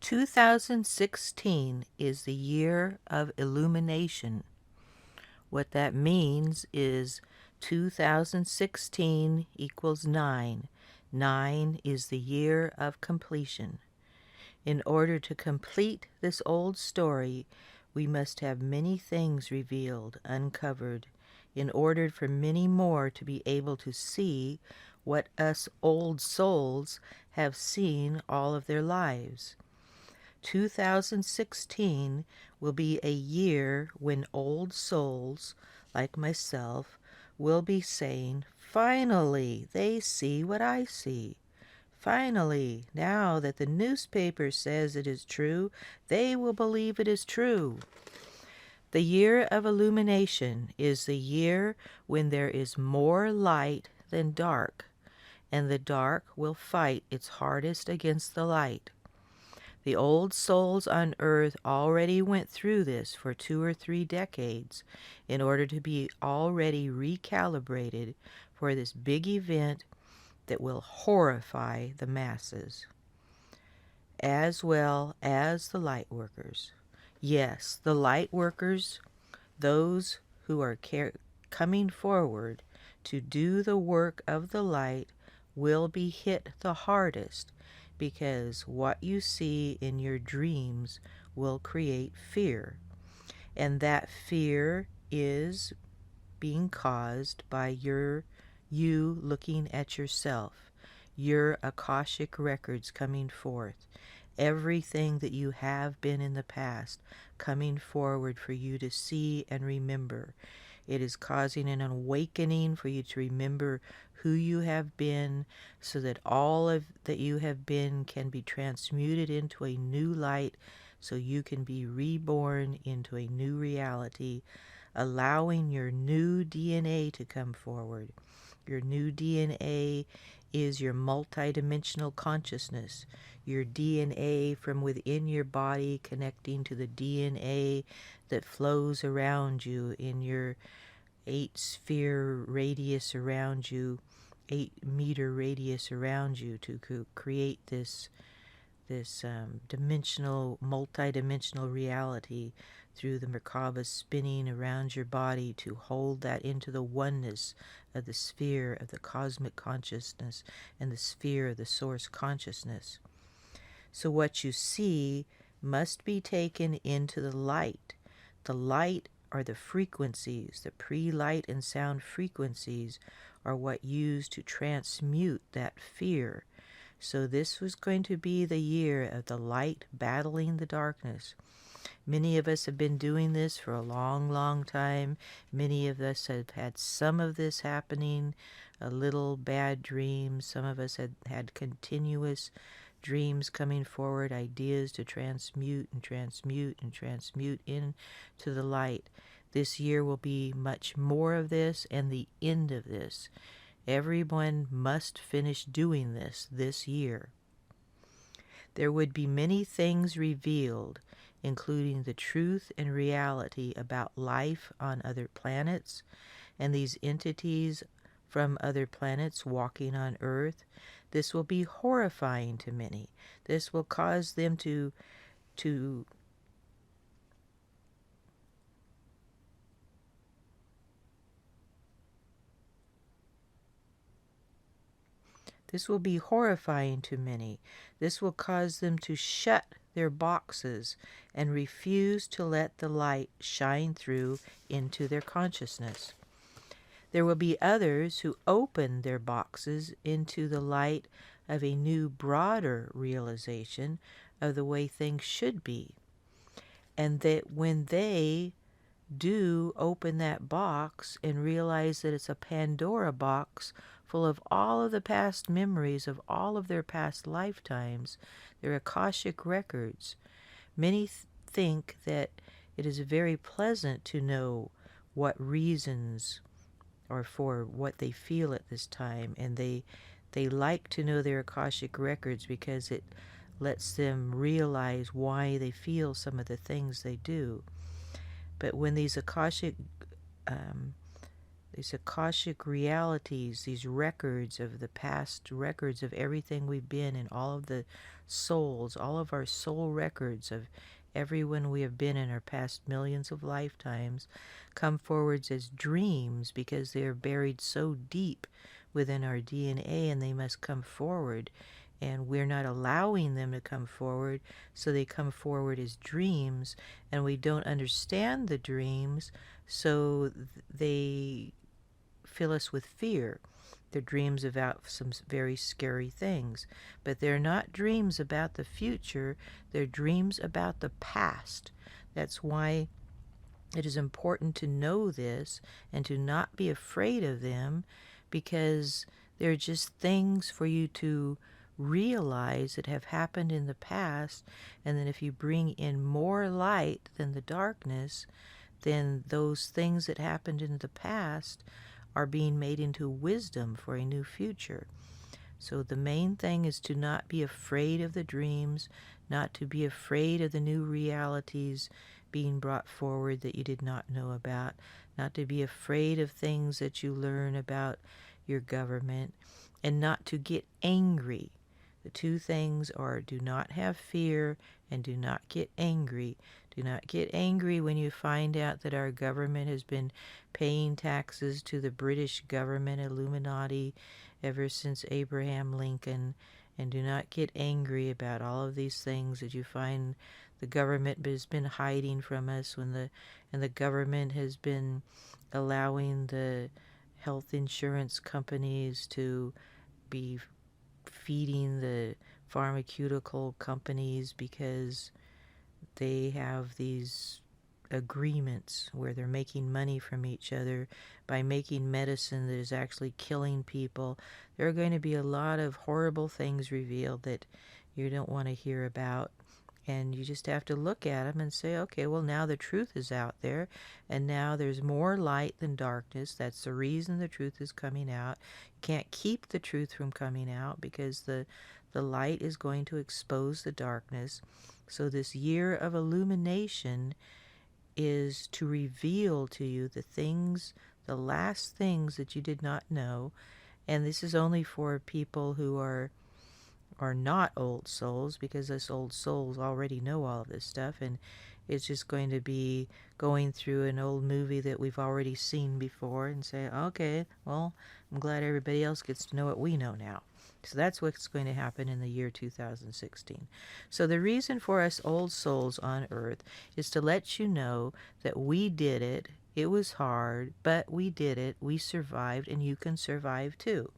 2016 is the year of illumination. What that means is 2016 equals 9. 9 is the year of completion. In order to complete this old story, we must have many things revealed, uncovered, in order for many more to be able to see what us old souls have seen all of their lives. 2016 will be a year when old souls, like myself, will be saying, "Finally, they see what I see. Finally, now that the newspaper says it is true, they will believe it is true." The year of illumination is the year when there is more light than dark, and the dark will fight its hardest against the light. The old souls on earth already went through this for 2 or 3 decades in order to be already recalibrated for this big event that will horrify the masses, as well as the light workers. Yes, the light workers, those who are coming forward to do the work of the light, will be hit the hardest, because what you see in your dreams will create fear. And that fear is being caused by you looking at yourself, your Akashic records coming forth, everything that you have been in the past coming forward for you to see and remember. It is causing an awakening for you to remember who you have been, so that all of that you have been can be transmuted into a new light, so you can be reborn into a new reality, allowing your new DNA to come forward. Your new DNA is your multidimensional consciousness, your DNA from within your body connecting to the DNA that flows around you in your 8-sphere radius around you, 8-meter radius around you, to create this dimensional, multidimensional reality through the Merkaba spinning around your body, to hold that into the oneness of the sphere of the cosmic consciousness and the sphere of the source consciousness. So what you see must be taken into the light. The light are the frequencies, the pre-light and sound frequencies are what used to transmute that fear. So this was going to be the year of the light battling the darkness. Many of us have been doing this for a long, long time. Many of us have had some of this happening, a little bad dream. Some of us had continuous dreams coming forward, ideas to transmute and transmute and transmute into the light. This year will be much more of this, and the end of this. Everyone must finish doing this year. There would be many things revealed, including the truth and reality about life on other planets, and these entities from other planets walking on Earth. This will be horrifying to many. This will cause them to This will be horrifying to many. This will cause them to shut their boxes and refuse to let the light shine through into their consciousness. There will be others who open their boxes into the light of a new, broader realization of the way things should be. And that when they do open that box and realize that it's a Pandora box full of all of the past memories of all of their past lifetimes, their Akashic records, many think that it is very pleasant to know what reasons or for what they feel at this time, and they like to know their Akashic records because it lets them realize why they feel some of the things they do. But when these Akashic these Akashic realities, these records of the past, records of everything we've been in, all of the souls, all of our soul records of everyone we have been in our past millions of lifetimes, come forwards as dreams because they are buried so deep within our DNA, and they must come forward. And we're not allowing them to come forward, so they come forward as dreams, and we don't understand the dreams, so they fill us with fear. They're dreams about some very scary things, but they're not dreams about the future. They're dreams about the past. That's why it is important to know this and to not be afraid of them, because they're just things for you to realize that have happened in the past. And then if you bring in more light than the darkness, then those things that happened in the past are being made into wisdom for a new future. So the main thing is to not be afraid of the dreams, not to be afraid of the new realities being brought forward that you did not know about, not to be afraid of things that you learn about your government, and not to get angry. The two things are: do not have fear and do not get angry. Do not get angry when you find out that our government has been paying taxes to the British government Illuminati ever since Abraham Lincoln. And do not get angry about all of these things that you find the government has been hiding from us, and the government has been allowing the health insurance companies to be feeding the pharmaceutical companies because they have these agreements where they're making money from each other by making medicine that is actually killing people. There are going to be a lot of horrible things revealed that you don't want to hear about. And you just have to look at them and say, okay, well, now the truth is out there, and now there's more light than darkness. That's the reason the truth is coming out. You can't keep the truth from coming out because the light is going to expose the darkness. So this year of illumination is to reveal to you the things, the last things that you did not know. And this is only for people who are not old souls, because us old souls already know all of this stuff, and it's just going to be going through an old movie that we've already seen before and say, okay, well, I'm glad everybody else gets to know what we know now. So that's what's going to happen in the year 2016. So the reason for us old souls on earth is to let you know that we did it. It was hard, but we did it. We survived, and you can survive too.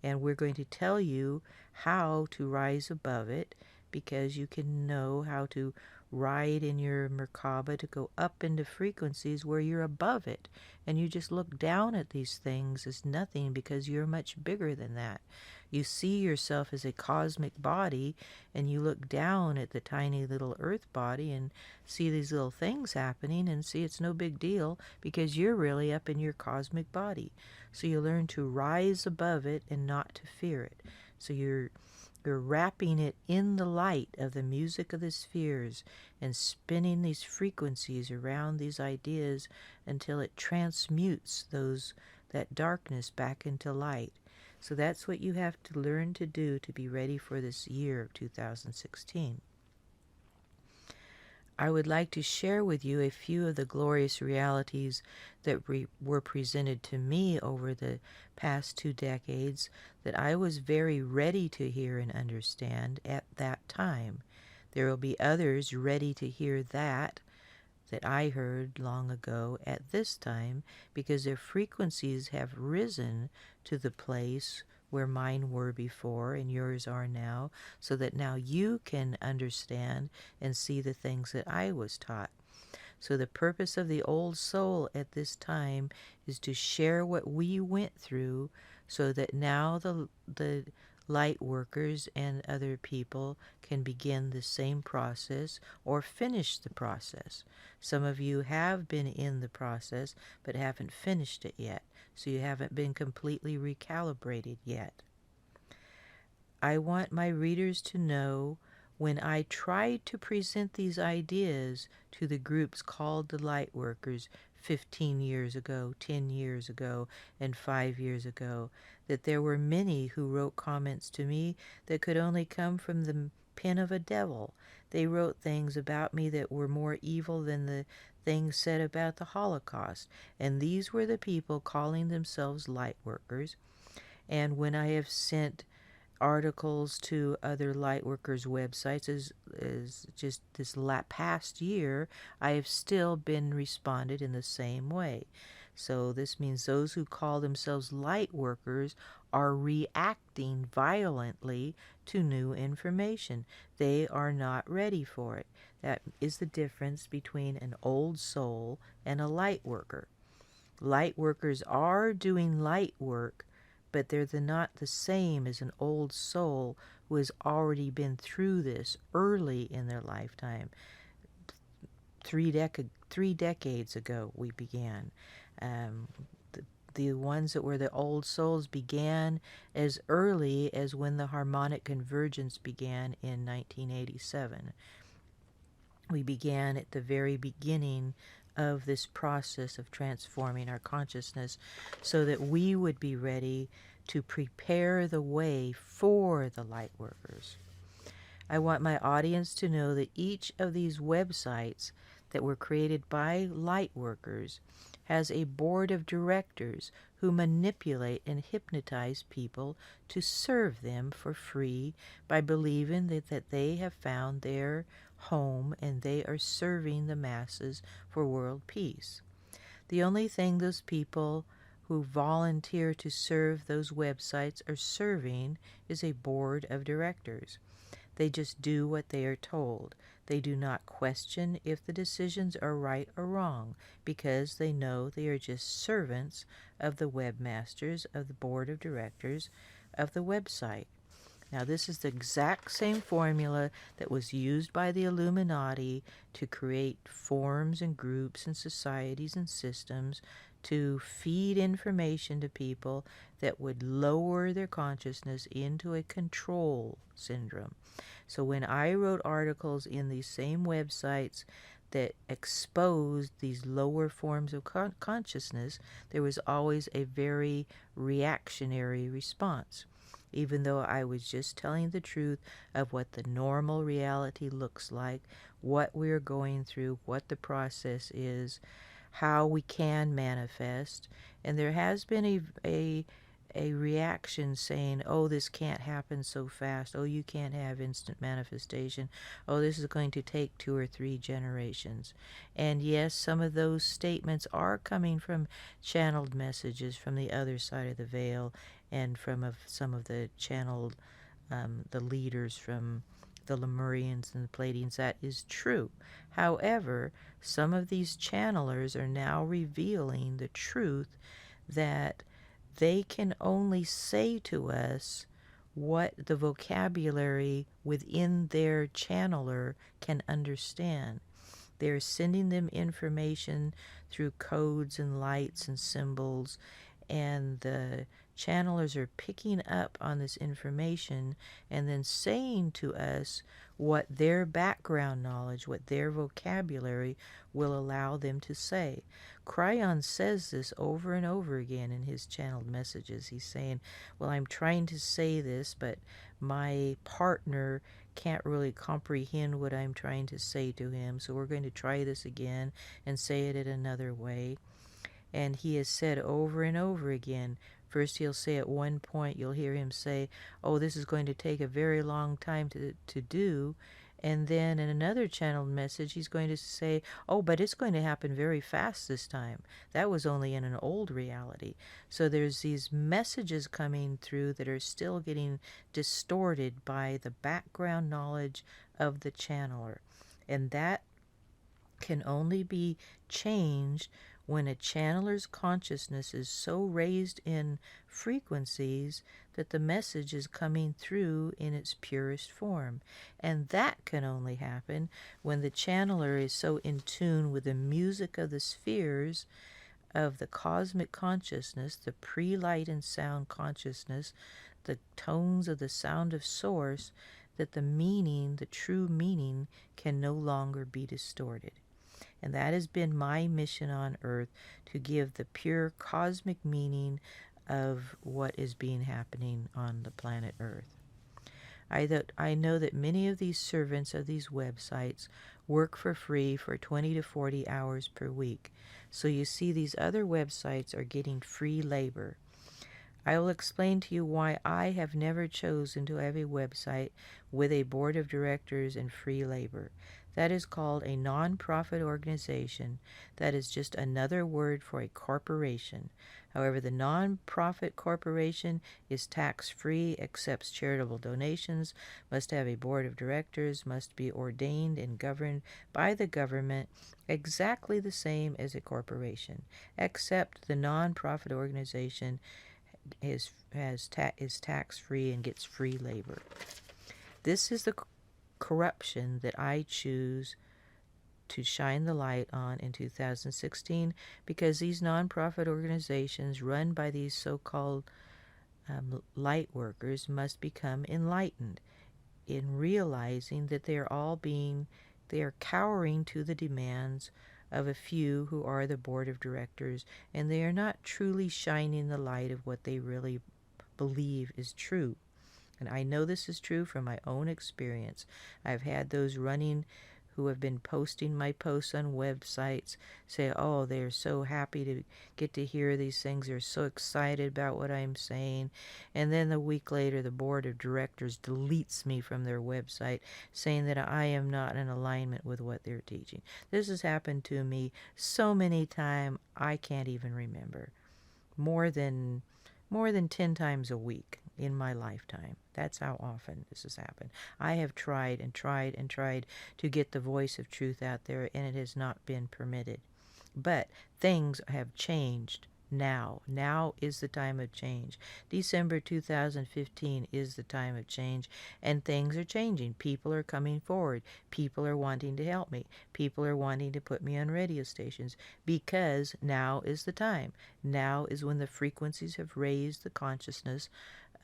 And we're going to tell you how to rise above it, because you can know how to ride in your Merkaba to go up into frequencies where you're above it. And you just look down at these things as nothing because you're much bigger than that. You see yourself as a cosmic body, and you look down at the tiny little earth body and see these little things happening and see it's no big deal because you're really up in your cosmic body. So you learn to rise above it and not to fear it. So you're wrapping it in the light of the music of the spheres and spinning these frequencies around these ideas until it transmutes that darkness back into light. So that's what you have to learn to do to be ready for this year of 2016. I would like to share with you a few of the glorious realities that were presented to me over the past 2 decades that I was very ready to hear and understand at that time. There will be others ready to hear that I heard long ago at this time, because their frequencies have risen to the place where mine were before and yours are now, so that now you can understand and see the things that I was taught. So the purpose of the old soul at this time is to share what we went through, so that now the light workers and other people can begin the same process or finish the process. Some of you have been in the process but haven't finished it yet, so you haven't been completely recalibrated yet. I want my readers to know, when I tried to present these ideas to the groups called the Lightworkers, 15 years ago, 10 years ago, and 5 years ago, that there were many who wrote comments to me that could only come from the pen of a devil. They wrote things about me that were more evil than the things said about the Holocaust. And these were the people calling themselves light workers. And when I have sent articles to other lightworkers websites is just this past year, I have still been responded in the same way. So this means those who call themselves light workers are reacting violently to new information. They are not ready for it. That is the difference between an old soul and a light worker. Light workers are doing light work, but they're not the same as an old soul who has already been through this early in their lifetime. Three decades ago we began. Um, the ones that were the old souls began as early as when the harmonic convergence began in 1987. We began at the very beginning of this process of transforming our consciousness so that we would be ready to prepare the way for the light workers. I want my audience to know that each of these websites that were created by light workers has a board of directors who manipulate and hypnotize people to serve them for free by believing that they have found their home and they are serving the masses for world peace. The only thing those people who volunteer to serve those websites are serving is a board of directors. They just do what they are told. They do not question if the decisions are right or wrong because they know they are just servants of the webmasters of the board of directors of the website. Now, this is the exact same formula that was used by the Illuminati to create forms and groups and societies and systems to feed information to people that would lower their consciousness into a control syndrome. So when I wrote articles in these same websites that exposed these lower forms of consciousness, there was always a very reactionary response. Even though I was just telling the truth of what the normal reality looks like, what we're going through, what the process is, how we can manifest. And there has been a reaction saying, oh, this can't happen so fast. Oh, you can't have instant manifestation. Oh, this is going to take 2 or 3 generations. And yes, some of those statements are coming from channeled messages from the other side of the veil and from some of the channeled, the leaders from the Lemurians and the Pleiadians. That is true. However, some of these channelers are now revealing the truth that they can only say to us what the vocabulary within their channeler can understand. They're sending them information through codes and lights and symbols, and the channelers are picking up on this information and then saying to us what their background knowledge, what their vocabulary will allow them to say. Cryon says this over and over again in his channeled messages. He's saying, well, I'm trying to say this, but my partner can't really comprehend what I'm trying to say to him, so we're going to try this again and say it in another way. And he has said over and over again, first he'll say at one point, you'll hear him say, oh, this is going to take a very long time to do. And then in another channeled message, he's going to say, oh, but it's going to happen very fast this time. That was only in an old reality. So there's these messages coming through that are still getting distorted by the background knowledge of the channeler. And that can only be changed when a channeler's consciousness is so raised in frequencies that the message is coming through in its purest form. And that can only happen when the channeler is so in tune with the music of the spheres of the cosmic consciousness, the pre-light and sound consciousness, the tones of the sound of source, that the meaning, the true meaning, can no longer be distorted. And that has been my mission on earth, to give the pure cosmic meaning of what is being happening on the planet Earth. I know that many of these servants of these websites work for free for 20 to 40 hours per week. So you see, these other websites are getting free labor. I will explain to you why I have never chosen to have a website with a board of directors and free labor. That is called a non-profit organization. That is just another word for a corporation. However, the non-profit corporation is tax-free, accepts charitable donations, must have a board of directors, must be ordained and governed by the government, exactly the same as a corporation, except the non-profit organization is tax-free and gets free labor. This is the corruption that I choose to shine the light on in 2016, because these nonprofit organizations run by these so-called light workers must become enlightened in realizing that they are cowering to the demands of a few who are the board of directors, and they are not truly shining the light of what they really believe is true. And I know this is true from my own experience. I've had those running who have been posting my posts on websites say, oh, they're so happy to get to hear these things. They're so excited about what I'm saying. And then a week later, the board of directors deletes me from their website, saying that I am not in alignment with what they're teaching. This has happened to me so many times, I can't even remember. More than 10 times a week in my lifetime. That's how often this has happened. I have tried and tried and tried to get the voice of truth out there, and it has not been permitted. But things have changed now. Now is the time of change. December 2015 is the time of change, and things are changing. People are coming forward. People are wanting to help me. People are wanting to put me on radio stations, because now is the time. Now is when the frequencies have raised the consciousness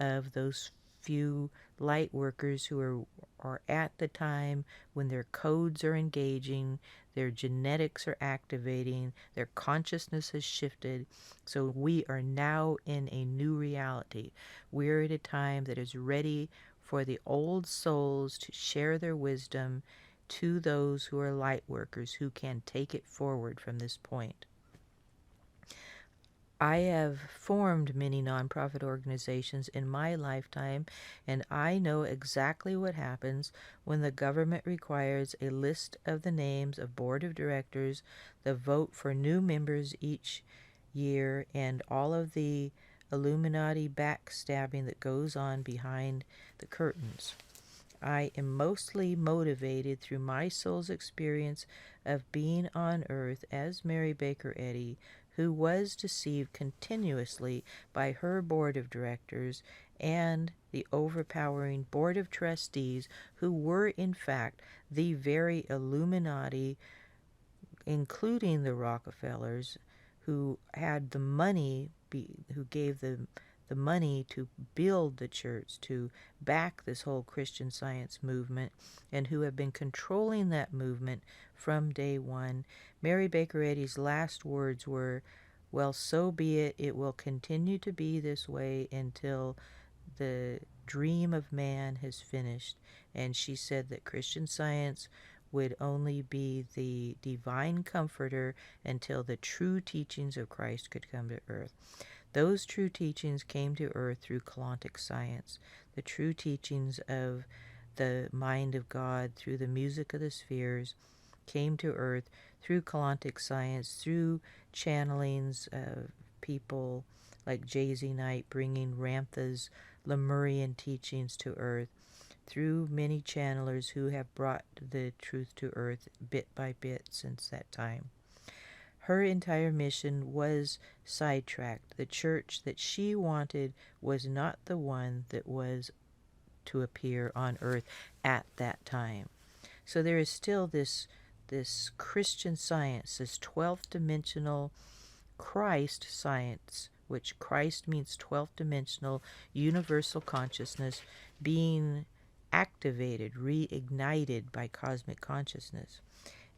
of those few light workers who are at the time when their codes are engaging, their genetics are activating, their consciousness has shifted. So we are now in a new reality. We're at a time that is ready for the old souls to share their wisdom to those who are light workers, who can take it forward from this point. I have formed many nonprofit organizations in my lifetime, and I know exactly what happens when the government requires a list of the names of board of directors, the vote for new members each year, and all of the Illuminati backstabbing that goes on behind the curtains. I am mostly motivated through my soul's experience of being on earth as Mary Baker Eddy, who was deceived continuously by her board of directors and the overpowering board of trustees, who were in fact the very Illuminati, including the Rockefellers, who had the money, who gave the money to build the church, to back this whole Christian Science movement, and who have been controlling that movement from day one. Mary Baker Eddy's last words were, well, so be it. It will continue to be this way until the dream of man has finished. And she said that Christian Science would only be the divine comforter until the true teachings of Christ could come to earth. Those true teachings came to earth through Kalantic science, the true teachings of the mind of God through the music of the spheres came to earth through Kalantic science, through channelings of people like J.Z. Knight bringing Ramtha's Lemurian teachings to earth, through many channelers who have brought the truth to earth bit by bit since that time. Her entire mission was sidetracked. The church that she wanted was not the one that was to appear on earth at that time. So there is still this Christian Science, this 12th dimensional Christ science, which Christ means 12th dimensional universal consciousness, being activated, reignited by cosmic consciousness.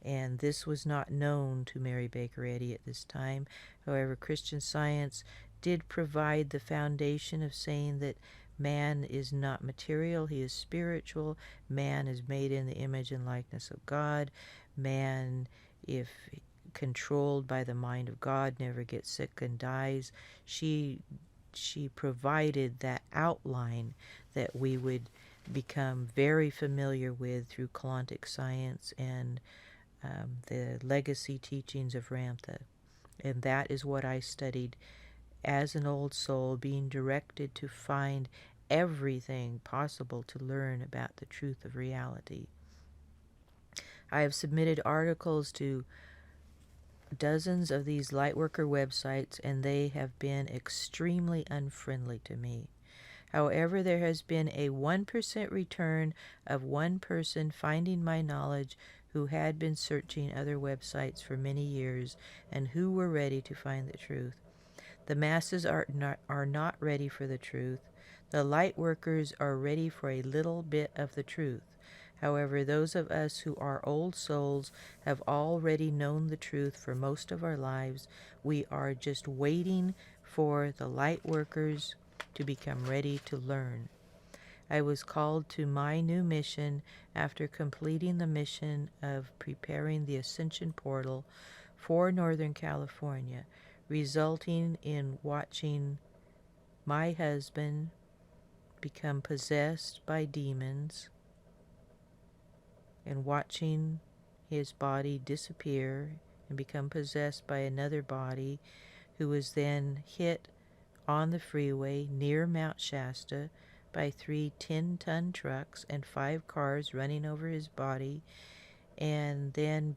And this was not known to Mary Baker Eddy at this time. However, Christian Science did provide the foundation of saying that man is not material, he is spiritual. Man is made in the image and likeness of God. Man, if controlled by the mind of God, never gets sick and dies. She provided that outline that we would become very familiar with through Kalantic science and the legacy teachings of Ramtha. And that is what I studied as an old soul, being directed to find everything possible to learn about the truth of reality. I have submitted articles to dozens of these Lightworker websites, and they have been extremely unfriendly to me. However, there has been a 1% return of one person finding my knowledge who had been searching other websites for many years and who were ready to find the truth. The masses are not ready for the truth. The light workers are ready for a little bit of the truth. However, those of us who are old souls have already known the truth for most of our lives. We are just waiting for the light workers to become ready to learn. I was called to my new mission after completing the mission of preparing the Ascension Portal for Northern California, resulting in watching my husband become possessed by demons and watching his body disappear and become possessed by another body, who was then hit on the freeway near Mount Shasta by 3 10-ton trucks and 5 cars running over his body, and then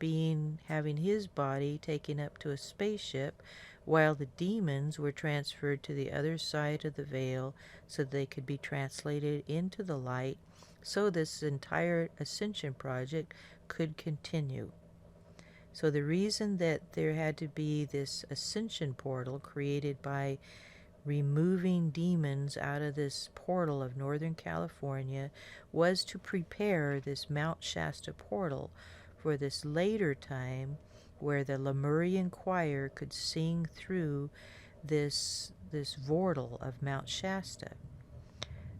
having his body taken up to a spaceship while the demons were transferred to the other side of the veil so they could be translated into the light, so this entire ascension project could continue. So the reason that there had to be this ascension portal created by removing demons out of this portal of Northern California was to prepare this Mount Shasta portal for this later time where the Lemurian choir could sing through this vortal of Mount Shasta.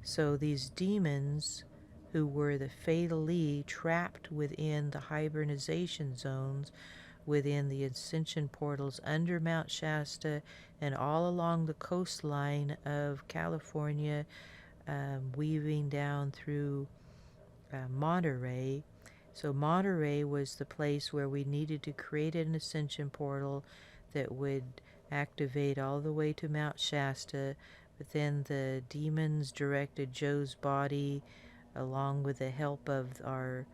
So these demons, who were the fatally trapped within the hibernization zones within the ascension portals under Mount Shasta and all along the coastline of California, weaving down through Monterey. So Monterey was the place where we needed to create an ascension portal that would activate all the way to Mount Shasta, but then the demons directed Joe's body, along with the help of our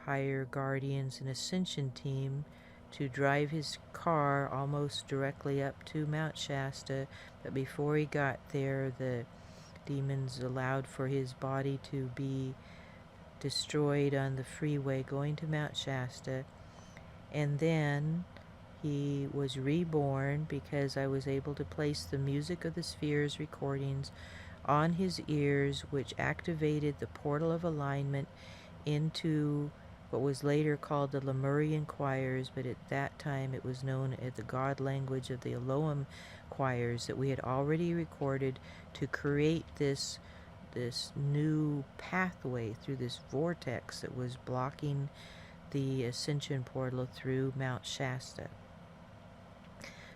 higher guardians and ascension team, to drive his car almost directly up to Mount Shasta. But before he got there, the demons allowed for his body to be destroyed on the freeway going to Mount Shasta. And then he was reborn because I was able to place the Music of the Spheres recordings on his ears, which activated the portal of alignment into what was later called the Lemurian choirs, but at that time it was known as the God language of the Elohim choirs that we had already recorded to create this new pathway through this vortex that was blocking the ascension portal through Mount Shasta.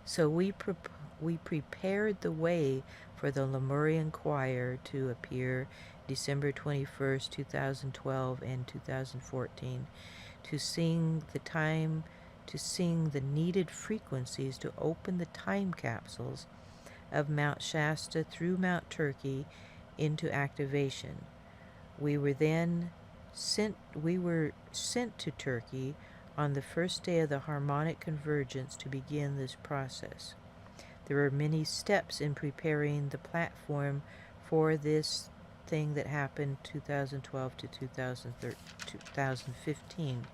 So we prepared the way for the Lemurian choir to appear December 21st, 2012 and 2014, to sing the needed frequencies to open the time capsules of Mount Shasta through Mount Turkey into activation. We were sent to Turkey on the first day of the harmonic convergence to begin this process. There were many steps in preparing the platform for this thing that happened 2012 to 2015.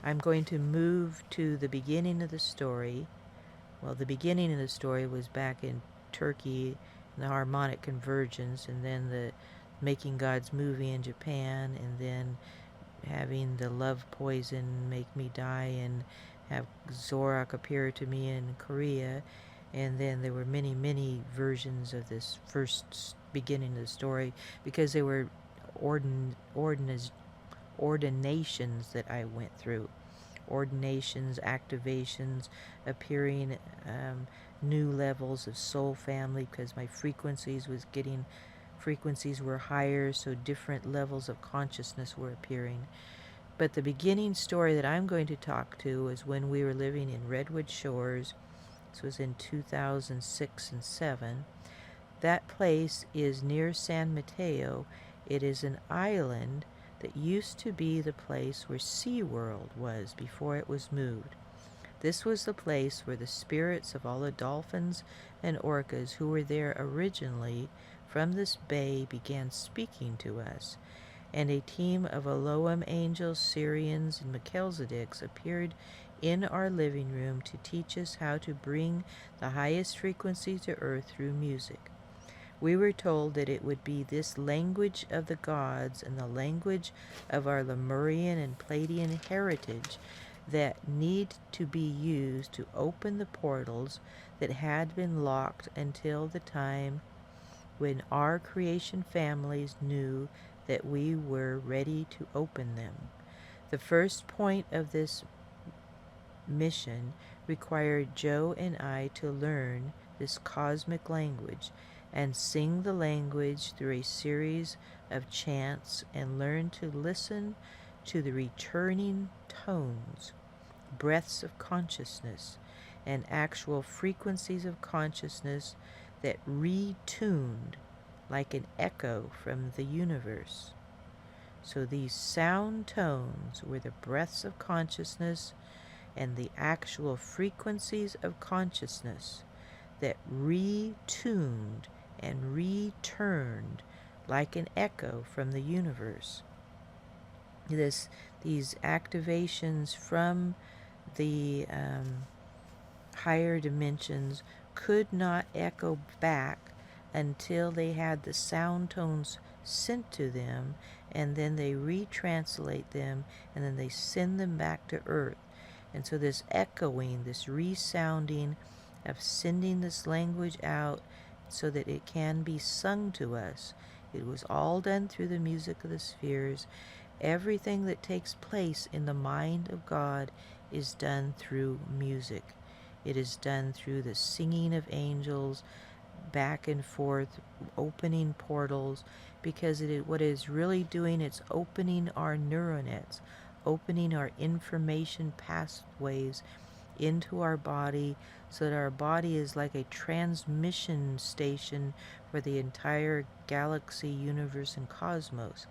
I'm going to move to the beginning of the story. Well, the beginning of the story was back in Turkey, the harmonic convergence, and then the Making God's movie in Japan, and then having the love poison make me die and have Zorak appear to me in Korea. And then there were many, many versions of this first beginning of the story because they were ordinations that I went through. Ordinations, activations, appearing new levels of soul family because my frequencies were higher, so different levels of consciousness were appearing. But the beginning story that I'm going to talk to is when we were living in Redwood Shores. This was in 2006 and 7. That place is near San Mateo. It is an island that used to be the place where SeaWorld was before it was moved. This was the place where the spirits of all the dolphins and orcas who were there originally from this bay began speaking to us, and a team of Elohim angels, Syrians, and Melchizedeks appeared in our living room to teach us how to bring the highest frequency to earth through music. We were told that it would be this language of the gods and the language of our Lemurian and Palladian heritage that need to be used to open the portals that had been locked until the time when our creation families knew that we were ready to open them. The first point of this mission required Joe and I to learn this cosmic language and sing the language through a series of chants and learn to listen to the returning tones, breaths of consciousness, and actual frequencies of consciousness that retuned like an echo from the universe. So these sound tones were the breaths of consciousness and the actual frequencies of consciousness that retuned and returned like an echo from the universe. These activations from the higher dimensions could not echo back until they had the sound tones sent to them, and then they retranslate them, and then they send them back to earth. And so this echoing, this resounding of sending this language out so that it can be sung to us, it was all done through the music of the spheres. Everything that takes place in the mind of God is done through music. It is done through the singing of angels, back and forth, opening portals, because what it is really doing, it's opening our neuronets, opening our information pathways into our body so that our body is like a transmission station for the entire galaxy, universe, and cosmos.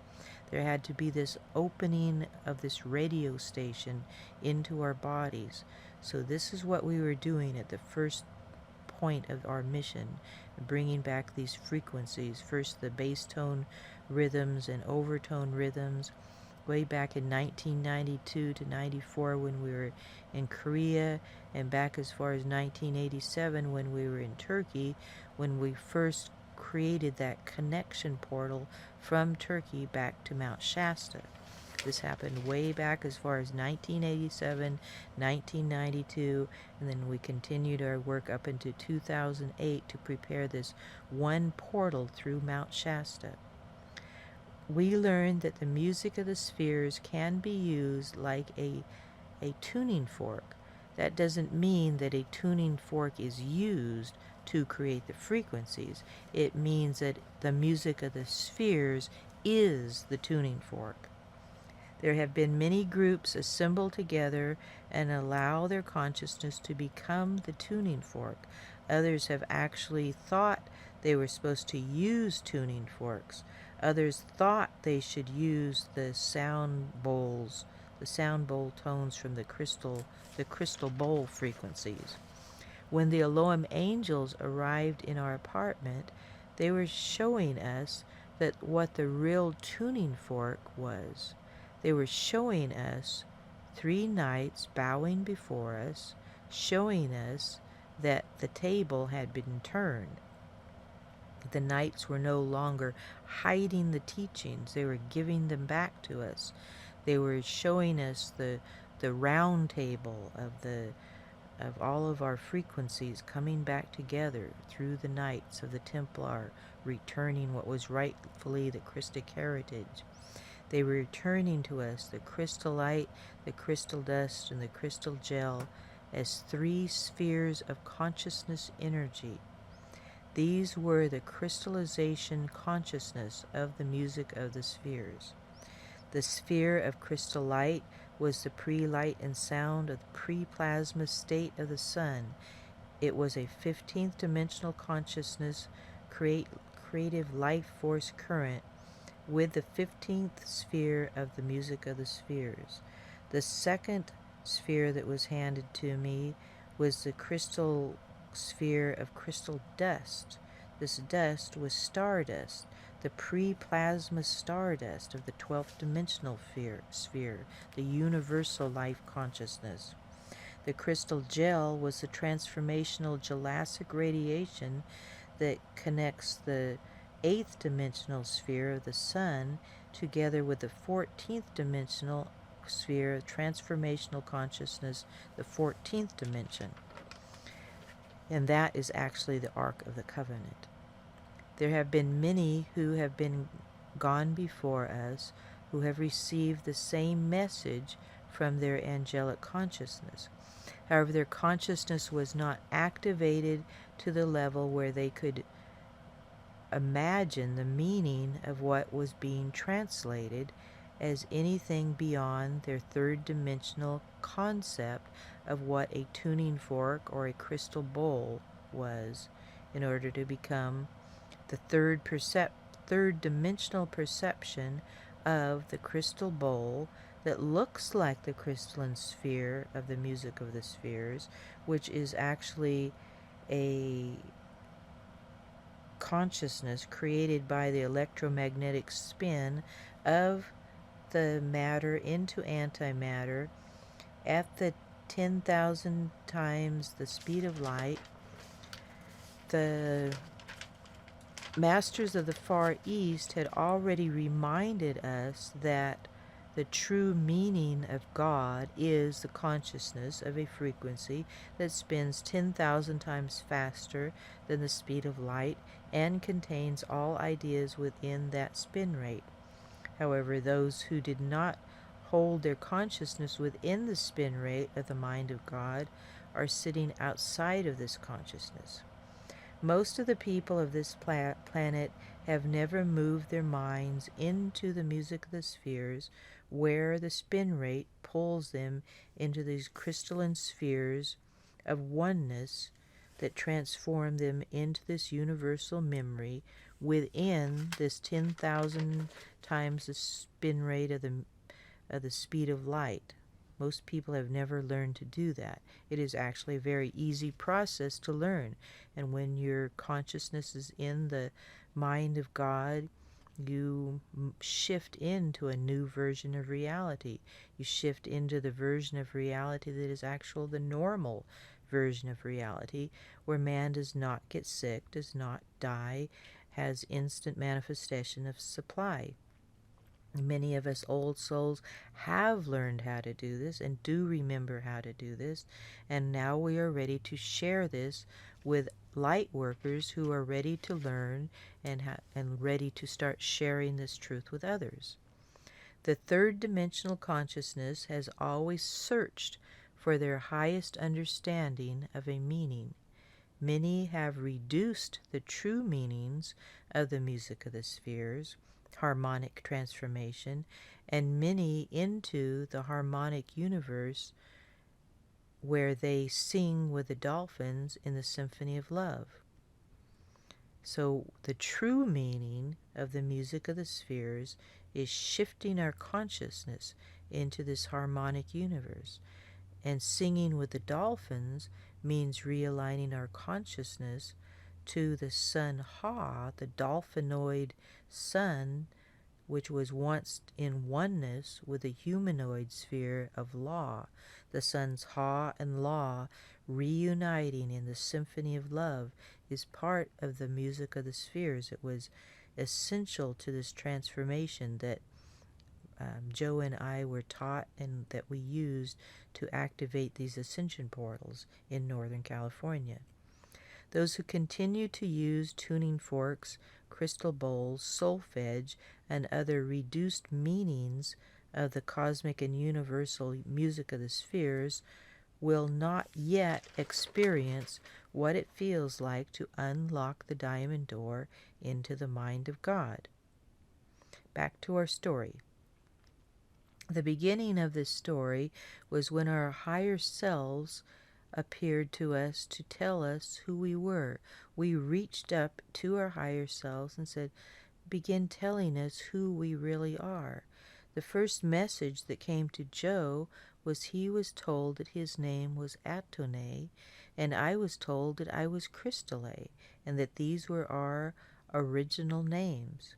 There had to be this opening of this radio station into our bodies. So this is what we were doing at the first point of our mission, bringing back these frequencies. First the bass tone rhythms and overtone rhythms, way back in 1992 to 94 when we were in Korea, and back as far as 1987 when we were in Turkey, when we first created that connection portal from Turkey back to Mount Shasta. This happened way back as far as 1987, 1992, and then we continued our work up into 2008 to prepare this one portal through Mount Shasta. We learned that the music of the spheres can be used like a tuning fork. That doesn't mean that a tuning fork is used to create the frequencies. It means that the music of the spheres is the tuning fork. There have been many groups assemble together and allow their consciousness to become the tuning fork. Others have actually thought they were supposed to use tuning forks. Others thought they should use the sound bowl tones from the crystal bowl frequencies. When the Elohim angels arrived in our apartment, they were showing us that what the real tuning fork was. They were showing us 3 knights bowing before us, showing us that the table had been turned. The knights were no longer hiding the teachings, they were giving them back to us. They were showing us the round table of all of our frequencies coming back together through the nights of the Templar, returning what was rightfully the Christic heritage. They were returning to us the crystal light, the crystal dust, and the crystal gel as three spheres of consciousness energy. These were the crystallization consciousness of the music of the spheres. The sphere of crystal light was the pre-light and sound of the pre-plasma state of the sun. It was a 15th dimensional consciousness, creative life force current with the 15th sphere of the music of the spheres. The second sphere that was handed to me was the crystal sphere of crystal dust. This dust was stardust, the pre-plasma stardust of the 12th dimensional sphere, the universal life consciousness. The crystal gel was the transformational gelasic radiation that connects the 8th dimensional sphere of the sun together with the 14th dimensional sphere of transformational consciousness, the 14th dimension. And that is actually the Ark of the Covenant. There have been many who have been gone before us who have received the same message from their angelic consciousness. However, their consciousness was not activated to the level where they could imagine the meaning of what was being translated as anything beyond their third dimensional concept of what a tuning fork or a crystal bowl was, in order to become the third dimensional perception of the crystal bowl that looks like the crystalline sphere of the music of the spheres, which is actually a consciousness created by the electromagnetic spin of the matter into antimatter at the 10,000 times the speed of light. The masters of the Far East had already reminded us that the true meaning of God is the consciousness of a frequency that spins 10,000 times faster than the speed of light and contains all ideas within that spin rate. However, those who did not hold their consciousness within the spin rate of the mind of God are sitting outside of this consciousness. Most of the people of this planet have never moved their minds into the music of the spheres, where the spin rate pulls them into these crystalline spheres of oneness that transform them into this universal memory within this 10,000 times the spin rate of the speed of light. Most people have never learned to do that. It is actually a very easy process to learn. And when your consciousness is in the mind of God, you shift into a new version of reality. You shift into the version of reality that is actual, the normal version of reality, where man does not get sick, does not die, has instant manifestation of supply. Many of us old souls have learned how to do this and do remember how to do this, and now we are ready to share this with light workers who are ready to learn and ready to start sharing this truth with others. The third dimensional consciousness has always searched for their highest understanding of a meaning. Many have reduced the true meanings of the music of the spheres, harmonic transformation, and many into the harmonic universe where they sing with the dolphins in the symphony of love. So the true meaning of the music of the spheres is shifting our consciousness into this harmonic universe. And singing with the dolphins means realigning our consciousness to the sun Ha, the dolphinoid sun, which was once in oneness with the humanoid sphere of Law. The suns Ha and La reuniting in the symphony of love is part of the music of the spheres. It was essential to this transformation that Joe and I were taught and that we used to activate these ascension portals in Northern California. Those who continue to use tuning forks, crystal bowls, solfege, and other reduced meanings of the cosmic and universal music of the spheres will not yet experience what it feels like to unlock the diamond door into the mind of God. Back to our story. The beginning of this story was when our higher selves appeared to us to tell us who we were. We reached up to our higher selves and said, begin telling us who we really are. The first message that came to Joe was he was told that his name was Atone, and I was told that I was Crystale, and that these were our original names.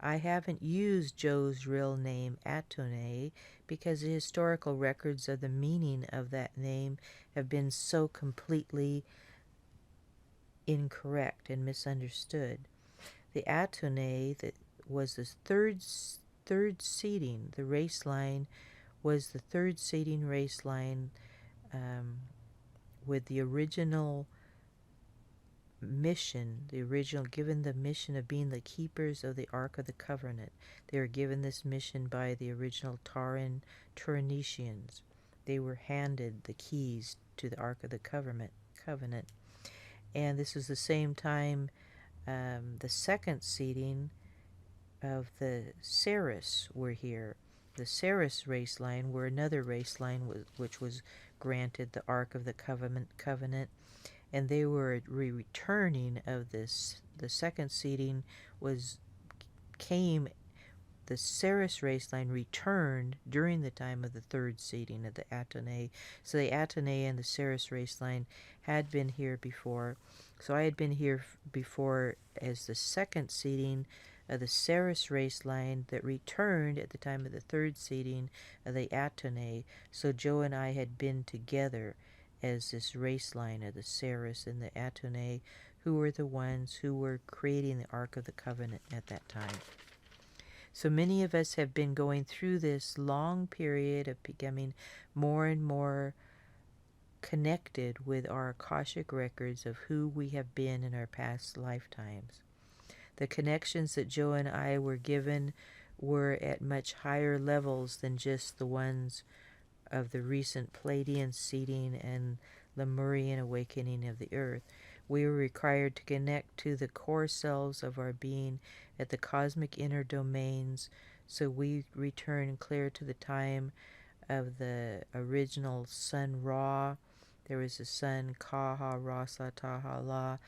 I haven't used Joe's real name, Atone, because the historical records of the meaning of that name have been so completely incorrect and misunderstood. The Atone that was the third seating. The race line was the third seating race line with the original mission, given the mission of being the keepers of the Ark of the Covenant. They were given this mission by the original Taranetians. They were handed the keys to the Ark of the Covenant. And this is the same time the second seating of the Ceres were here. The Ceres race line were another race line which was granted the Ark of the Covenant, and they were returning of this. The second seating the Ceres race line returned during the time of the third seating of the Atone. So the Atone and the Ceres race line had been here before. So I had been here before as the second seating of the Ceres race line that returned at the time of the third seating of the Atone. So Joe and I had been together as this race line of the Ceres and the Atone, who were the ones who were creating the Ark of the Covenant at that time. So many of us have been going through this long period of becoming more and more connected with our Akashic records of who we have been in our past lifetimes. The connections that Joe and I were given were at much higher levels than just the ones of the recent Pleiadian seeding and Lemurian awakening of the earth. We were required to connect to the core selves of our being at the cosmic inner domains, so we return clear to the time of the original sun Ra. There was a sun Kaha, Rasa, Taha, La,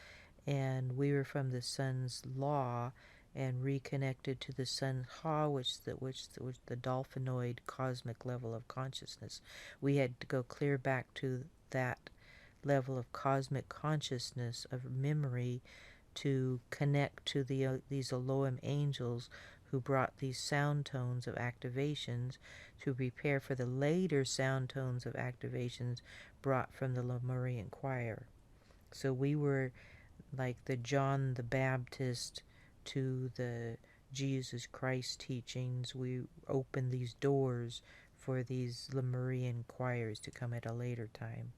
and we were from the sun's law and reconnected to the sun Ha, which was the dolphinoid cosmic level of consciousness. We had to go clear back to that level of cosmic consciousness of memory to connect to these Elohim angels who brought these sound tones of activations to prepare for the later sound tones of activations brought from the Lemurian choir. So we were like the John the Baptist to the Jesus Christ teachings. We opened these doors for these Lemurian choirs to come at a later time.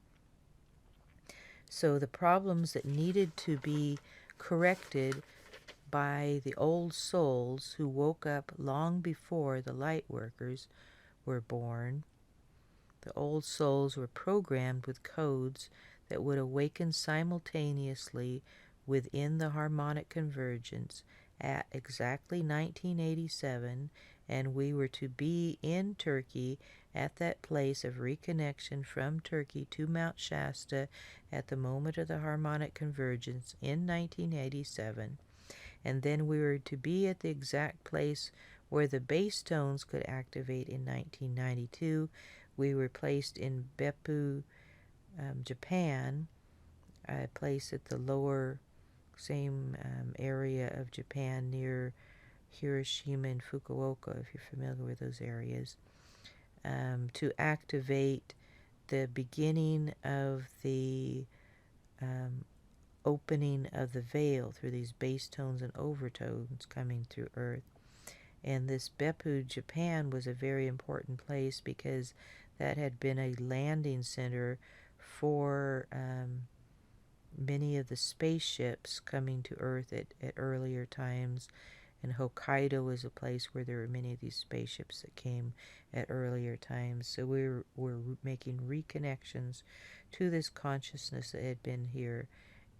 So the problems that needed to be corrected by the old souls who woke up long before the light workers were born, the old souls were programmed with codes that would awaken simultaneously within the harmonic convergence at exactly 1987, and we were to be in Turkey at that place of reconnection from Turkey to Mount Shasta at the moment of the harmonic convergence in 1987, and then we were to be at the exact place where the bass tones could activate in 1992. We were placed in Beppu, Japan, a place at the lower same area of Japan near Hiroshima and Fukuoka, if you're familiar with those areas, to activate the beginning of the opening of the veil through these bass tones and overtones coming through Earth. And this Beppu, Japan, was a very important place because that had been a landing center for many of the spaceships coming to Earth at earlier times. And Hokkaido was a place where there were many of these spaceships that came at earlier times. So we're making reconnections to this consciousness that had been here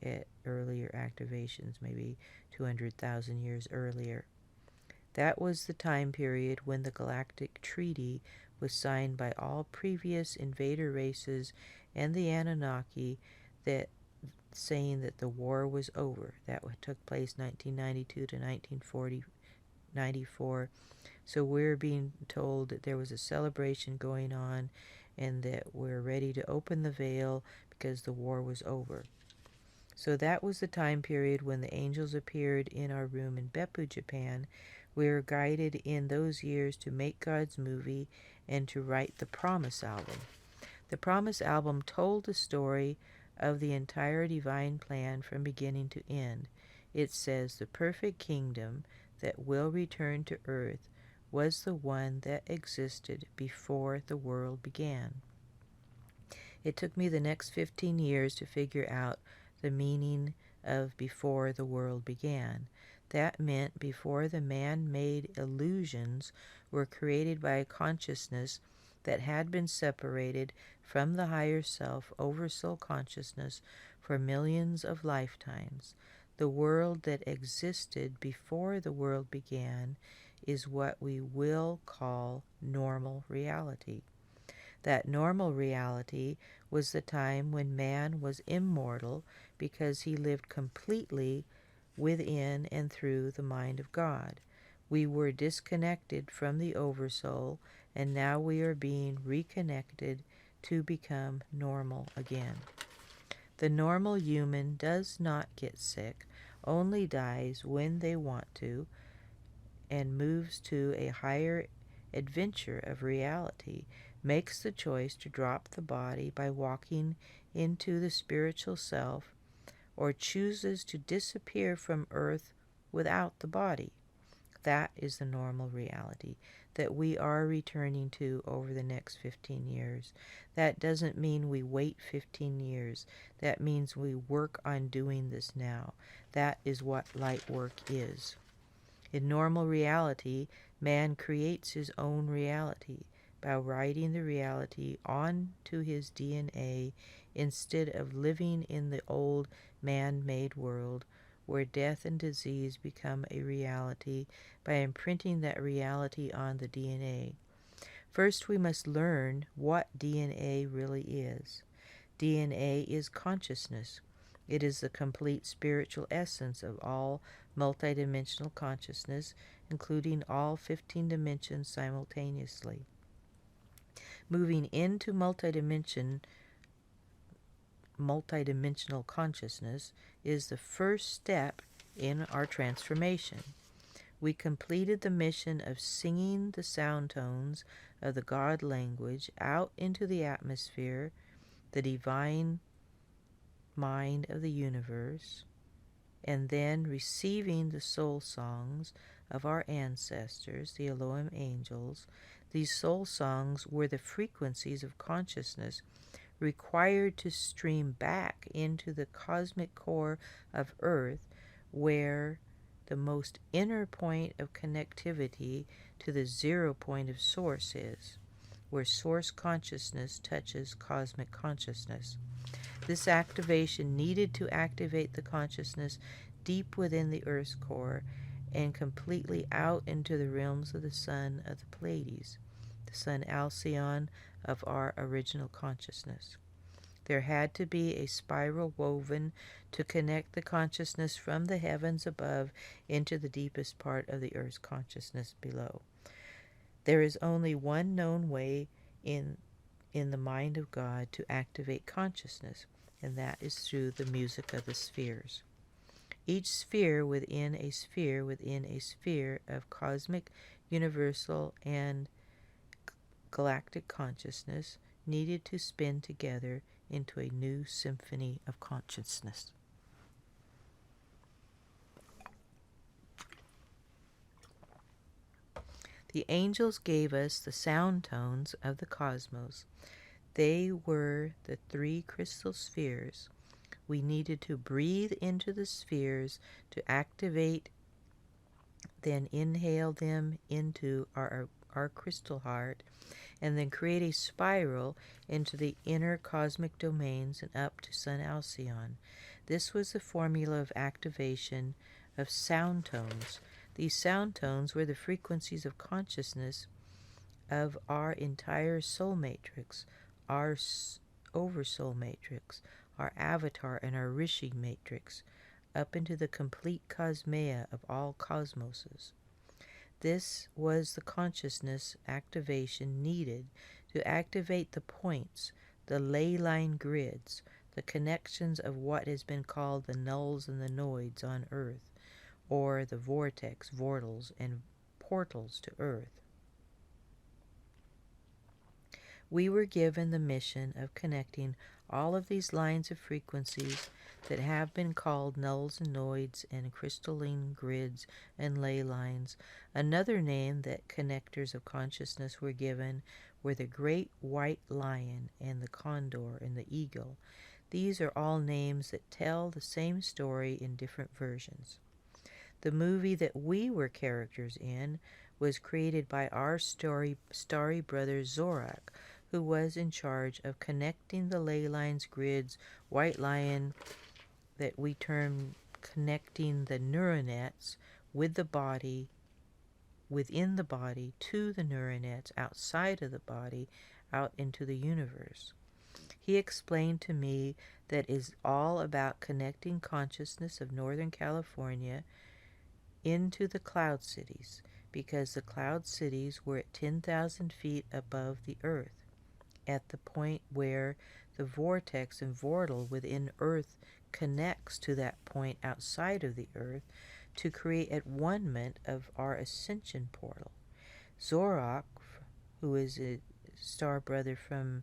at earlier activations, maybe 200,000 years earlier. That was the time period when the Galactic Treaty was signed by all previous invader races and the Anunnaki, that saying that the war was over. That took place 1992 to 1994. So we're being told that there was a celebration going on and that we're ready to open the veil because the war was over. So that was the time period when the angels appeared in our room in Beppu, Japan. We were guided in those years to make God's movie and to write the Promise album. The Promise album told the story of the entire divine plan from beginning to end. It says the perfect kingdom that will return to earth was the one that existed before the world began. It took me the next 15 years to figure out the meaning of before the world began. That meant before the man-made illusions were created by a consciousness that had been separated from the higher self, oversoul consciousness, for millions of lifetimes. The world that existed before the world began is what we will call normal reality. That normal reality was the time when man was immortal because he lived completely within and through the mind of God. We were disconnected from the Oversoul, and now we are being reconnected to become normal again. The normal human does not get sick, only dies when they want to, and moves to a higher adventure of reality, makes the choice to drop the body by walking into the spiritual self, or chooses to disappear from earth without the body. That is the normal reality that we are returning to over the next 15 years. That doesn't mean we wait 15 years. That means we work on doing this now. That is what light work is. In normal reality, man creates his own reality by writing the reality onto his DNA instead of living in the old man-made world where death and disease become a reality by imprinting that reality on the DNA. First, we must learn what DNA really is. DNA is consciousness. It is the complete spiritual essence of all multidimensional consciousness, including all 15 dimensions simultaneously. Moving into multidimensional consciousness is the first step in our transformation. We completed the mission of singing the sound tones of the God language out into the atmosphere, the divine mind of the universe, and then receiving the soul songs of our ancestors, the Elohim angels. These soul songs were the frequencies of consciousness required to stream back into the cosmic core of Earth, where the most inner point of connectivity to the 0 point of source is, where source consciousness touches cosmic consciousness. This activation needed to activate the consciousness deep within the Earth's core and completely out into the realms of the sun of the Pleiades, the sun Alcyon of our original consciousness. There had to be a spiral woven to connect the consciousness from the heavens above into the deepest part of the Earth's consciousness below. There is only one known way in the mind of God to activate consciousness, and that is through the music of the spheres. Each sphere within a sphere within a sphere of cosmic, universal, and galactic consciousness needed to spin together into a new symphony of consciousness. The angels gave us the sound tones of the cosmos. They were the three crystal spheres. We needed to breathe into the spheres to activate, then inhale them into our crystal heart, and then create a spiral into the inner cosmic domains and up to Sun Alcyon. This was the formula of activation of sound tones. These sound tones were the frequencies of consciousness of our entire soul matrix, our oversoul matrix, our avatar, and our rishi matrix, up into the complete cosmea of all cosmoses. This was the consciousness activation needed to activate the points, the ley line grids, the connections of what has been called the nulls and the noids on Earth, or the vortex, vortals, and portals to Earth. We were given the mission of connecting all of these lines of frequencies that have been called nulls and noids and crystalline grids and ley lines. Another name that connectors of consciousness were given were the great white lion and the condor and the eagle. These are all names that tell the same story in different versions. The movie that we were characters in was created by our starry brother Zorak, who was in charge of connecting the ley lines, grids, white lion, that we term connecting the neuronets with the body, within the body, to the neuronets outside of the body, out into the universe. He explained to me that is all about connecting consciousness of Northern California into the cloud cities, because the cloud cities were at 10,000 feet above the earth, at the point where the vortex and vortal within Earth connects to that point outside of the Earth to create at one-ment of our ascension portal. Zorak, who is a star brother from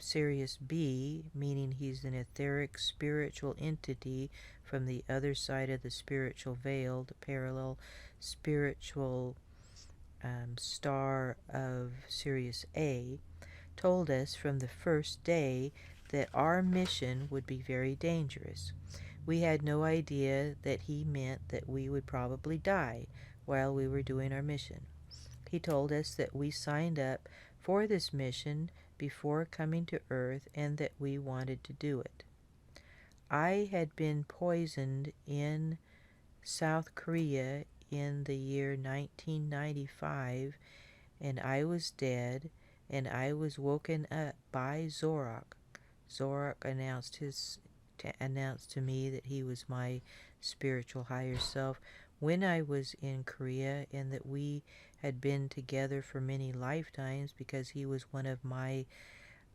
Sirius B, meaning he's an etheric spiritual entity from the other side of the spiritual veil, the parallel spiritual star of Sirius A, told us from the first day that our mission would be very dangerous. We had no idea that he meant that we would probably die while we were doing our mission. He told us that we signed up for this mission before coming to Earth and that we wanted to do it. I had been poisoned in South Korea in the year 1995, and I was dead, and I was woken up by Zorak. Zorak announced to me that he was my spiritual higher self when I was in Korea, and that we had been together for many lifetimes because he was one of my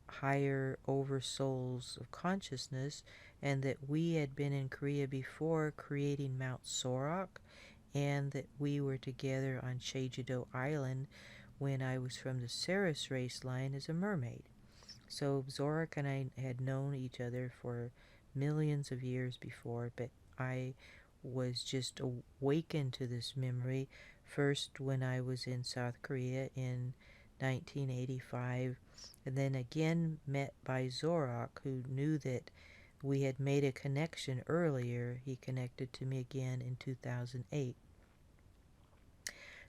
higher oversouls of consciousness, and that we had been in Korea before creating Mount Sorak, and that we were together on Jeju-do Island when I was from the Ceres race line as a mermaid. So Zorak and I had known each other for millions of years before, but I was just awakened to this memory first when I was in South Korea in 1985, and then again met by Zorak, who knew that we had made a connection earlier. He connected to me again in 2008.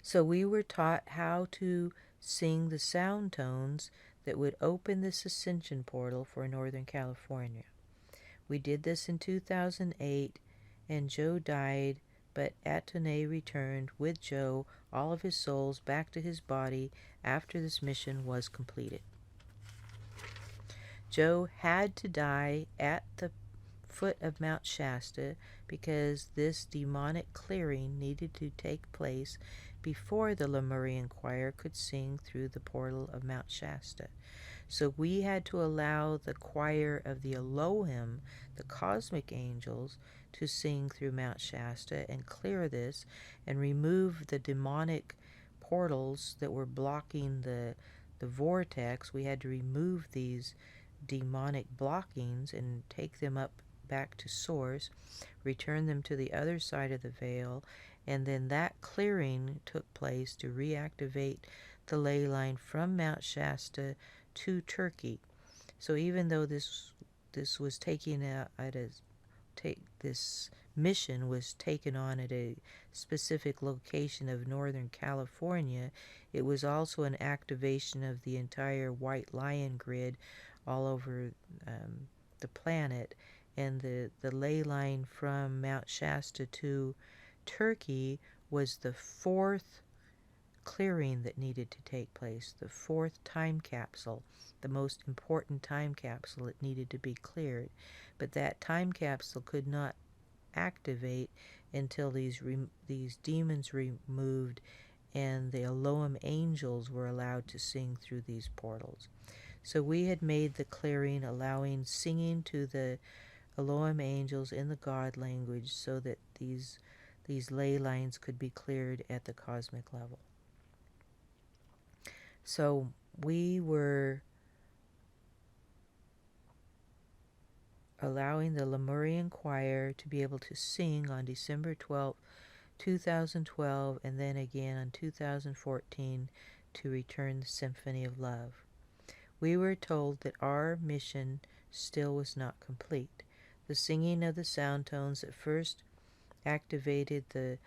So we were taught how to sing the sound tones that would open this ascension portal for Northern California. We did this in 2008, and Joe died, but Atene returned with Joe, all of his souls, back to his body after this mission was completed. Joe had to die at the foot of Mount Shasta because this demonic clearing needed to take place before the Lemurian choir could sing through the portal of Mount Shasta. So we had to allow the choir of the Elohim, the cosmic angels, to sing through Mount Shasta and clear this and remove the demonic portals that were blocking the vortex. We had to remove these demonic blockings and take them up back to source, return them to the other side of the veil, And then that clearing took place to reactivate the ley line from Mount Shasta to Turkey. So even though this was taken out at a this mission was taken on at a specific location of Northern California, it was also an activation of the entire White Lion grid all over the planet. And the ley line from Mount Shasta to Turkey was the fourth clearing that needed to take place, the fourth time capsule, the most important time capsule that needed to be cleared. But that time capsule could not activate until these demons removed and the Elohim angels were allowed to sing through these portals. So we had made the clearing, allowing singing to the Elohim angels in the God language so that these ley lines could be cleared at the cosmic level. So we were allowing the Lemurian choir to be able to sing on December 12th, 2012, and then again on 2014 to return the Symphony of Love. We were told that our mission still was not complete. The singing of the sound tones that first activated the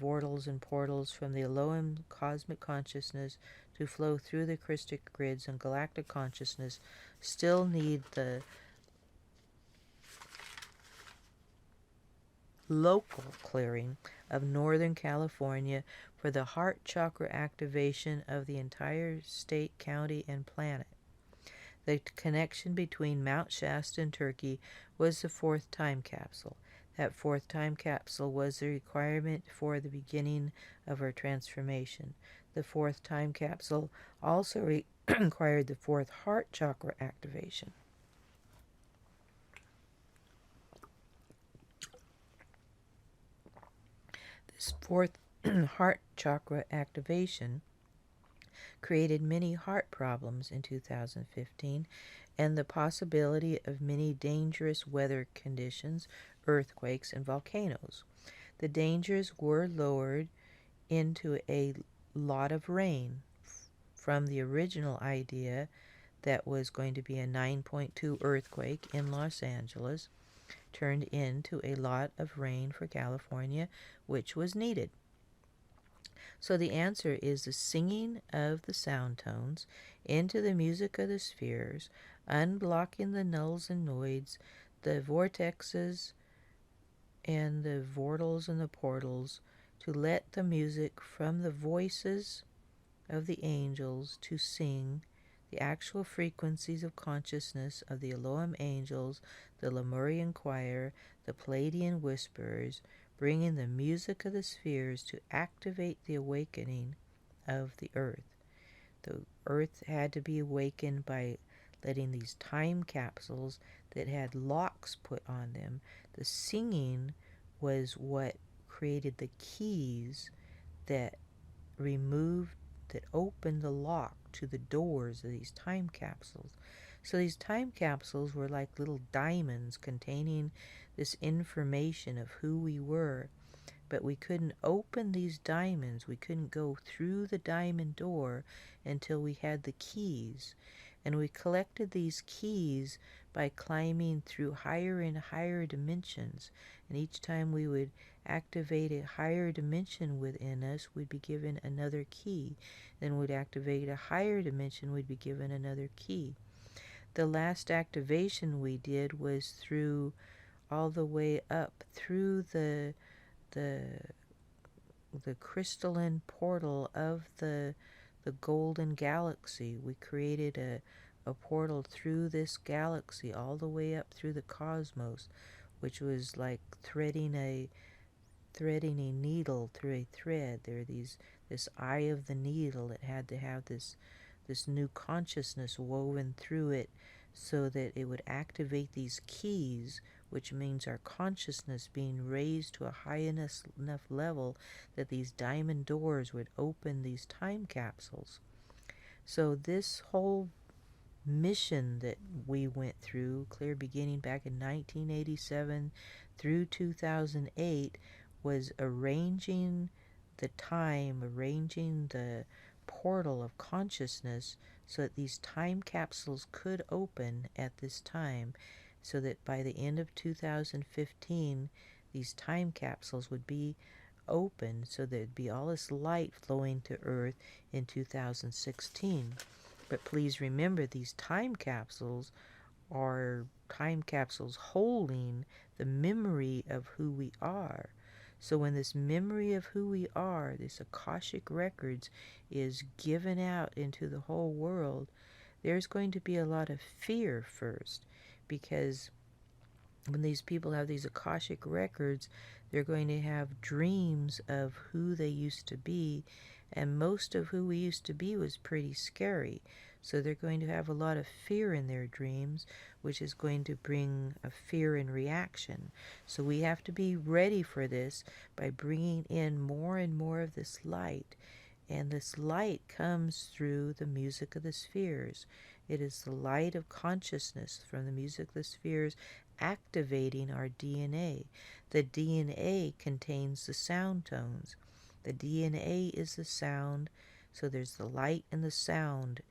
vortals and portals from the Elohim cosmic consciousness to flow through the Christic grids and galactic consciousness still need the local clearing of Northern California for the heart chakra activation of the entire state, county, and planet. The connection between Mount Shasta and Turkey was the fourth time capsule. That fourth time capsule was the requirement for the beginning of our transformation. The fourth time capsule also required the fourth heart chakra activation. This fourth heart chakra activation created many heart problems in 2015 and the possibility of many dangerous weather conditions, earthquakes, and volcanoes. The dangers were lowered into a lot of rain from the original idea that was going to be a 9.2 earthquake in Los Angeles, turned into a lot of rain for California, which was needed. So the answer is the singing of the sound tones into the music of the spheres, unblocking the nulls and noids, the vortexes and the vortals and the portals, to let the music from the voices of the angels to sing the actual frequencies of consciousness of the Elohim angels, the Lemurian choir, the Palladian whisperers, bringing the music of the spheres to activate the awakening of the earth. The earth had to be awakened by letting these time capsules that had locks put on them. The singing was what created the keys that opened the lock to the doors of these time capsules. So these time capsules were like little diamonds containing this information of who we were. But we couldn't open these diamonds. We couldn't go through the diamond door until we had the keys. And we collected these keys by climbing through higher and higher dimensions. And each time we would activate a higher dimension within us, we'd be given another key. Then we'd activate a higher dimension, we'd be given another key. The last activation we did was through all the way up through the crystalline portal of the golden galaxy. We created a portal through this galaxy all the way up through the cosmos, which was like threading a needle through a thread. There this eye of the needle that had to have this new consciousness woven through it so that it would activate these keys, which means our consciousness being raised to a high enough level that these diamond doors would open these time capsules. So this whole mission that we went through, clear beginning back in 1987 through 2008, was arranging the time, arranging the portal of consciousness so that these time capsules could open at this time, so that by the end of 2015, these time capsules would be open, so there'd be all this light flowing to Earth in 2016. But please remember, these time capsules are time capsules holding the memory of who we are. So when this memory of who we are, this Akashic Records, is given out into the whole world, there's going to be a lot of fear first, because when these people have these Akashic Records, they're going to have dreams of who they used to be, and most of who we used to be was pretty scary. So they're going to have a lot of fear in their dreams, which is going to bring a fear in reaction. So we have to be ready for this by bringing in more and more of this light. And this light comes through the music of the spheres. It is the light of consciousness from the music of the spheres activating our DNA. The DNA contains the sound tones. The DNA is the sound, so there's the light and the sound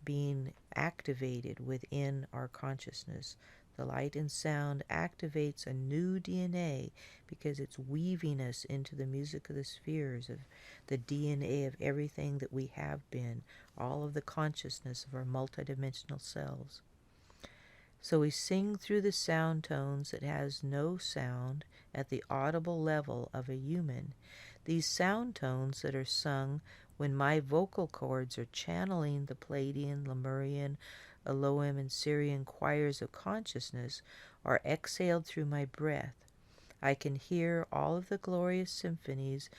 being activated within our consciousness. The light and sound activates a new DNA because it's weaving us into the music of the spheres, of the DNA of everything that we have been, all of the consciousness of our multidimensional selves. So we sing through the sound tones that has no sound at the audible level of a human. These sound tones that are sung when my vocal cords are channeling the Palladian, Lemurian, Elohim, and Syrian choirs of consciousness are exhaled through my breath. I can hear all of the glorious symphonies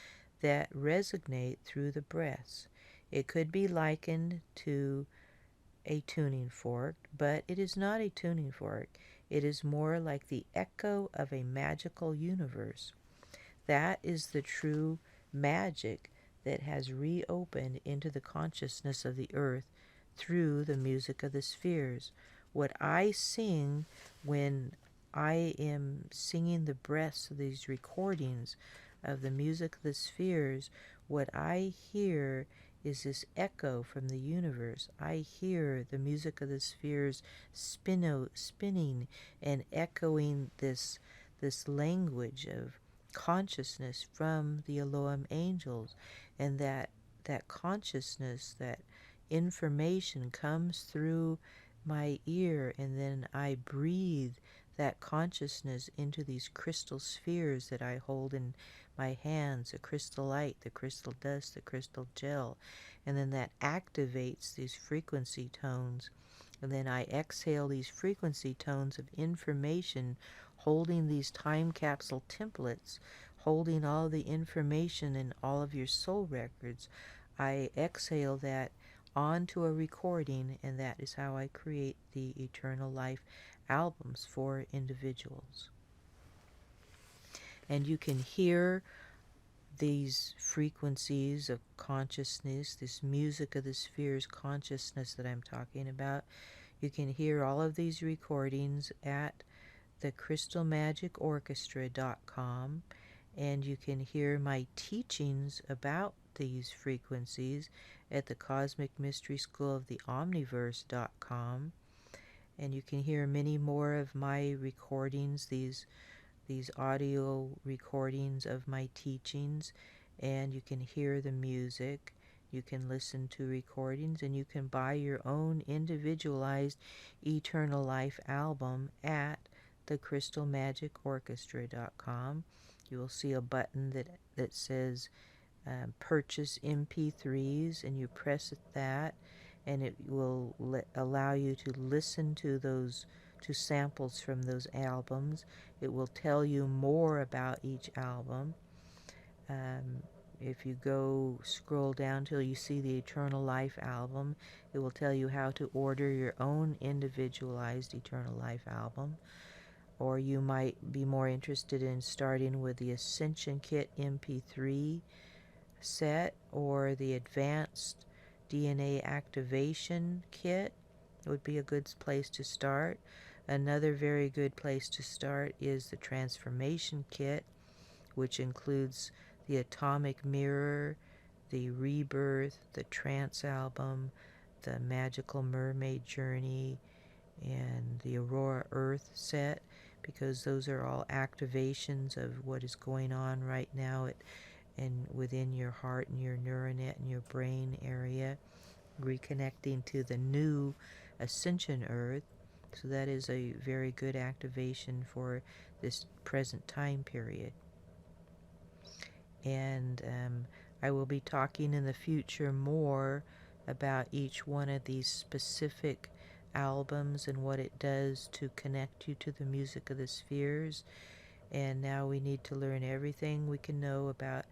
that resonate through the breaths. It could be likened to a tuning fork, but it is not a tuning fork. It is more like the echo of a magical universe. That is the true magic that has reopened into the consciousness of the earth through the music of the spheres. What I sing when I am singing the breaths of these recordings of the music of the spheres, what I hear is this echo from the universe. I hear the music of the spheres spinning and echoing this language of consciousness from the Elohim angels, and that consciousness, that information comes through my ear, and then I breathe that consciousness into these crystal spheres that I hold in my hands, the crystal light, the crystal dust, the crystal gel, and then that activates these frequency tones. And then I exhale these frequency tones of information, holding these time capsule templates, holding all the information in all of your soul records. I exhale that onto a recording, and that is how I create the Eternal Life albums for individuals. And you can hear these frequencies of consciousness, this music of the spheres consciousness that I'm talking about. You can hear all of these recordings at the crystalmagicorchestra.com, and you can hear my teachings about these frequencies at the Cosmic Mystery School of the Omniverse.com, and you can hear many more of my recordings, these audio recordings of my teachings, and you can hear the music. You can listen to recordings, and you can buy your own individualized Eternal Life album at thecrystalmagicorchestra.com. You will see a button that says purchase MP3s, and you press that, and it will allow you to listen to samples from those albums. It will tell you more about each album. If you scroll down till you see the Eternal Life album, it will tell you how to order your own individualized Eternal Life album. Or you might be more interested in starting with the Ascension Kit MP3 set, or the Advanced DNA Activation Kit. It would be a good place to start. Another very good place to start is the Transformation Kit, which includes the Atomic Mirror, the Rebirth, the Trance album, the Magical Mermaid Journey, and the Aurora Earth set, because those are all activations of what is going on right now and within your heart and your neuronet and your brain area, reconnecting to the new Ascension Earth. So that is a very good activation for this present time period. And I will be talking in the future more about each one of these specific albums and what it does to connect you to the music of the spheres. And now we need to learn everything we can know about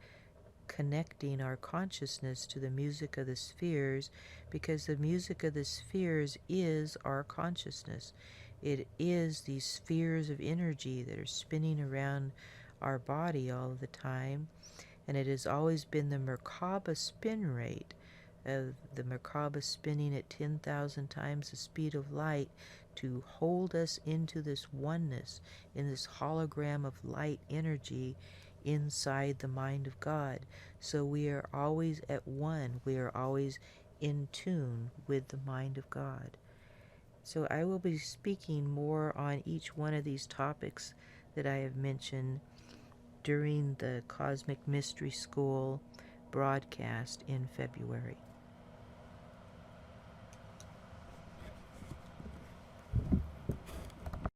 connecting our consciousness to the music of the spheres, because the music of the spheres is our consciousness. It is these spheres of energy that are spinning around our body all the time, and it has always been the Merkaba spin rate of the Merkaba spinning at 10,000 times the speed of light to hold us into this oneness, in this hologram of light energy inside the mind of God. So we are always at one. We are always in tune with the mind of God. So I will be speaking more on each one of these topics that I have mentioned during the Cosmic Mystery School broadcast in February.